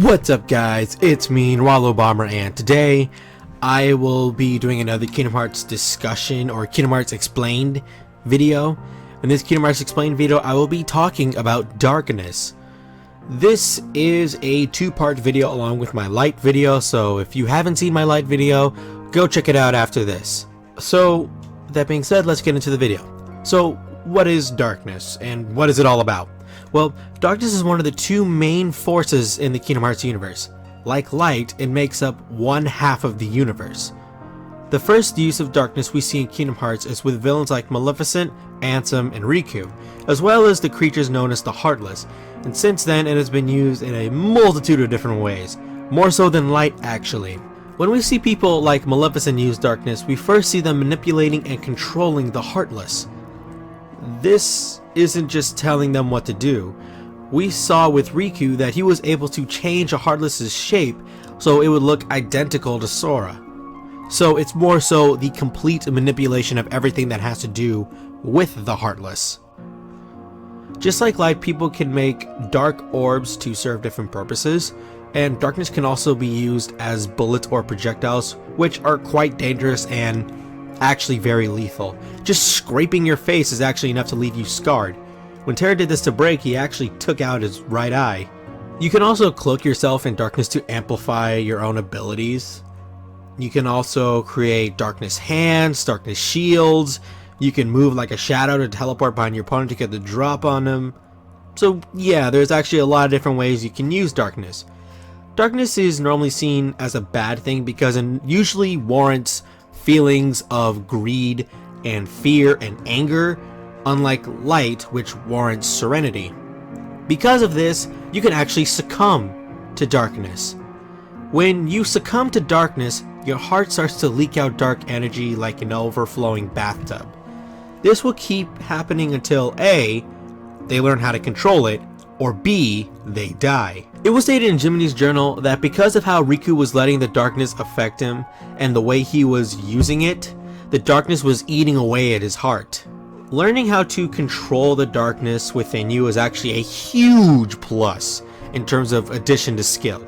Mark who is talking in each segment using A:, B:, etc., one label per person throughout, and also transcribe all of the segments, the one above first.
A: What's up guys, it's me, Wallow Bomber, and today I will be doing another Kingdom Hearts discussion or Kingdom Hearts Explained video. In this Kingdom Hearts Explained video, I will be talking about Darkness. This is a two-part video along with my Light video, so if you haven't seen my Light video, go check it out after this. So, that being said, let's get into the video. So, what is Darkness, and what is it all about? Well, Darkness is one of the two main forces in the Kingdom Hearts universe. Like Light, it makes up one half of the universe. The first use of Darkness we see in Kingdom Hearts is with villains like Maleficent, Ansem, and Riku, as well as the creatures known as the Heartless, and since then it has been used in a multitude of different ways, more so than Light actually. When we see people like Maleficent use Darkness, we first see them manipulating and controlling the Heartless. This isn't just telling them what to do. We saw with Riku that he was able to change a Heartless's shape so it would look identical to Sora. So it's more so the complete manipulation of everything that has to do with the Heartless. Just like Light, people can make dark orbs to serve different purposes, and Darkness can also be used as bullets or projectiles, which are quite dangerous and actually very lethal. Just scraping your face is actually enough to leave you scarred. When Terra did this to Break, he actually took out his right eye. You can also cloak yourself in Darkness to amplify your own abilities. You can also create Darkness hands, Darkness shields. You can move like a shadow to teleport behind your opponent to get the drop on them. So yeah, there's actually a lot of different ways you can use Darkness. Darkness is normally seen as a bad thing because it usually warrants feelings of greed and fear and anger, unlike Light, which warrants serenity. Because of this, you can actually succumb to Darkness. When you succumb to Darkness, your heart starts to leak out dark energy like an overflowing bathtub. This will keep happening until A, they learn how to control it, or B, they die. It was stated in Jiminy's journal that because of how Riku was letting the Darkness affect him and the way he was using it, the Darkness was eating away at his heart. Learning how to control the Darkness within you is actually a huge plus in terms of addition to skill.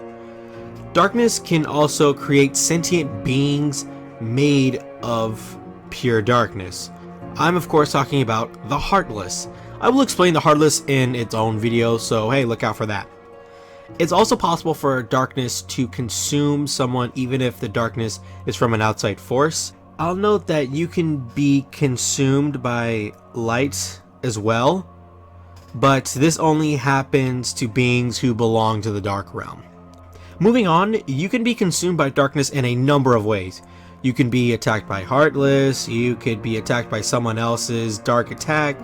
A: Darkness can also create sentient beings made of pure darkness. I'm of course talking about the Heartless. I will explain the Heartless in its own video, so hey, look out for that. It's also possible for Darkness to consume someone even if the Darkness is from an outside force. I'll note that you can be consumed by Light as well, but this only happens to beings who belong to the Dark Realm. Moving on, you can be consumed by Darkness in a number of ways. You can be attacked by Heartless, you could be attacked by someone else's dark attack,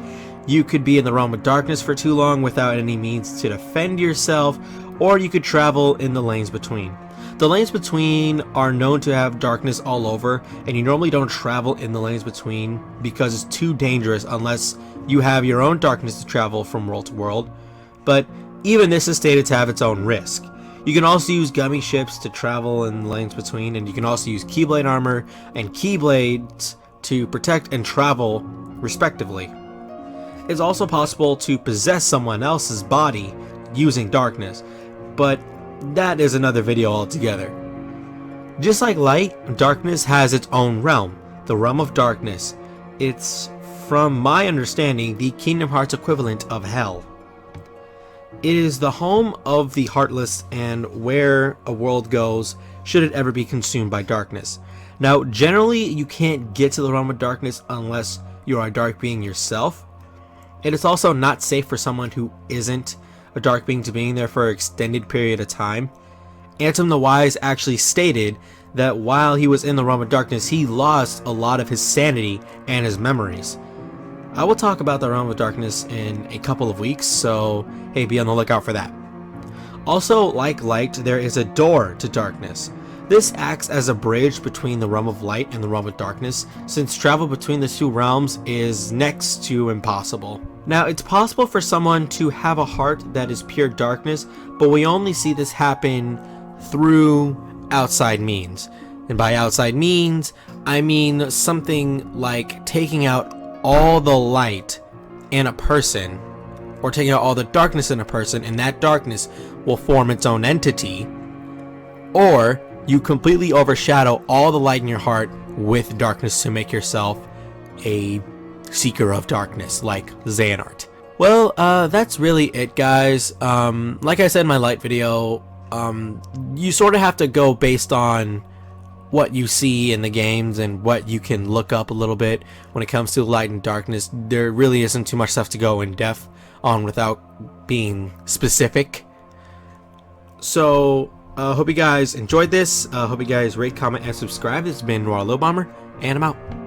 A: you could be in the realm of darkness for too long without any means to defend yourself, or you could travel in the lanes between. The lanes between are known to have darkness all over, and you normally don't travel in the lanes between because it's too dangerous unless you have your own darkness to travel from world to world, but even this is stated to have its own risk. You can also use gummy ships to travel in lanes between, and you can also use Keyblade armor and Keyblades to protect and travel respectively. It's also possible to possess someone else's body using Darkness, but that is another video altogether. Just like Light, Darkness has its own realm, the Realm of Darkness. It's, from my understanding, the Kingdom Hearts equivalent of Hell. It is the home of the Heartless and where a world goes should it ever be consumed by Darkness. Now, generally, you can't get to the Realm of Darkness unless you are a dark being yourself. It is also not safe for someone who isn't a dark being to being there for an extended period of time. Ansem the Wise actually stated that while he was in the Realm of Darkness, he lost a lot of his sanity and his memories. I will talk about the Realm of Darkness in a couple of weeks, so hey, be on the lookout for that. Also, like Light, there is a door to Darkness. This acts as a bridge between the Realm of Light and the Realm of Darkness, since travel between the two realms is next to impossible. Now, it's possible for someone to have a heart that is pure darkness, but we only see this happen through outside means. And by outside means, I mean something like taking out all the light in a person or taking out all the darkness in a person, and that darkness will form its own entity, or you completely overshadow all the light in your heart with darkness to make yourself a seeker of darkness like Xehanort. Well, that's really it, guys. Like I said in my light video, you sort of have to go based on what you see in the games and what you can look up a little bit when it comes to light and darkness. There really isn't too much stuff to go in depth on without being specific. So hope you guys enjoyed this. Hope you guys rate, comment, and subscribe. This has been Noir Low Bomber, and I'm out.